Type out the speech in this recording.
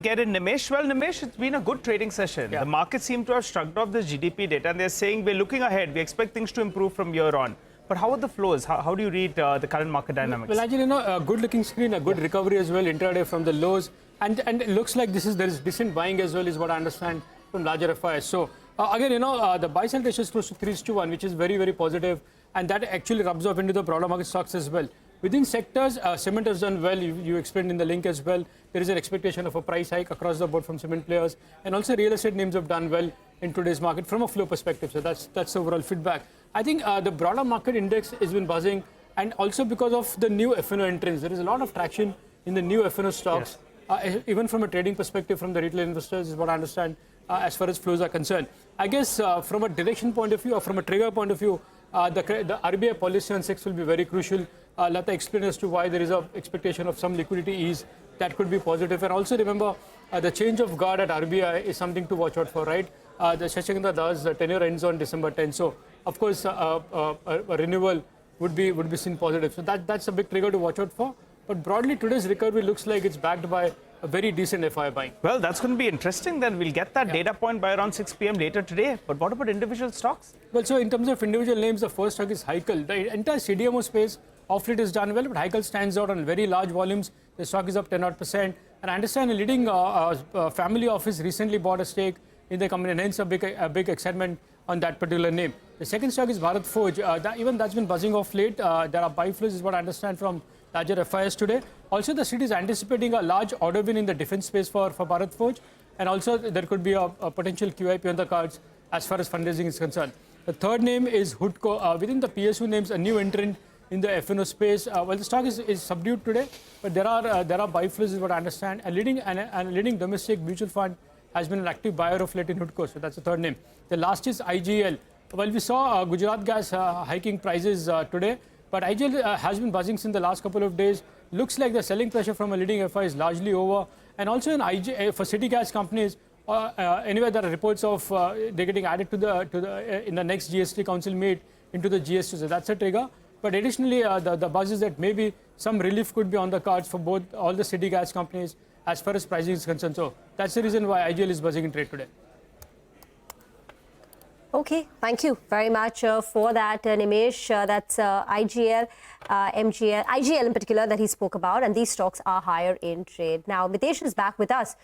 Get in Nimesh. Well, Nimesh, it's been a good trading session. Yeah. The market seemed to have shrugged off the GDP data, and they're saying we're looking ahead. We expect things to improve from here on. But how are the flows? How do you read the current market dynamics? Well, actually, a good-looking screen, a good recovery as well, intraday from the lows, and it looks like there is decent buying as well, is what I understand from larger FIs. So again, the buy-sell ratio is close to 3:1, which is very, very positive, and that actually rubs off into the broader market stocks as well. Within sectors, cement has done well. You explained in the link as well. There is an expectation of a price hike across the board from cement players, and also real estate names have done well in today's market from a flow perspective. So that's overall feedback. I think the broader market index has been buzzing, and also because of the new F&O entrants, there is a lot of traction in the new F&O stocks. Yes. Even from a trading perspective, from the retail investors, is what I understand as far as flows are concerned. I guess from a direction point of view or from a trigger point of view, the RBI policy on SEX will be very crucial. Lata explained as to why there is an expectation of some liquidity ease that could be positive. And also remember, the change of guard at RBI is something to watch out for, right? The Shashikanta Das, the tenure ends on December 10. So, of course, a renewal would be seen positive. So that's a big trigger to watch out for. But broadly, today's recovery looks like it's backed by a very decent FI buying. Well, that's going to be interesting. Then we'll get that data point by around 6 p.m. later today. But what about individual stocks? Well, so in terms of individual names, the first stock is Heikel. The entire CDMO space off late is done well, but Heikel stands out on very large volumes. The stock is up 10%. And I understand a leading family office recently bought a stake in the company, and hence a big excitement on that particular name. The second stock is Bharat Forge. Even that's been buzzing off late. There are buy flows, is what I understand from larger FIs today. Also, the city is anticipating a large order win in the defense space for Bharat Forge. And also, there could be a potential QIP on the cards as far as fundraising is concerned. The third name is Hutco. Within the PSU names, a new entrant in the F&O space. Well, the stock is subdued today, but there are buy flows, is what I understand. A leading domestic mutual fund has been an active buyer of late in Hutco, so that's the third name. The last is IGL. Well, we saw Gujarat Gas hiking prices today, but IGL has been buzzing since the last couple of days. Looks like the selling pressure from a leading FI is largely over. And also in for city gas companies, anyway, there are reports of they're getting added to in the next GST Council meet into the GST, so that's a trigger. But additionally, the buzz is that maybe some relief could be on the cards for all the city gas companies as far as pricing is concerned. So that's the reason why IGL is buzzing in trade today. Okay, thank you very much for that, Nimesh. That's IGL, MGL, IGL in particular that he spoke about, and these stocks are higher in trade. Now, Mitesh is back with us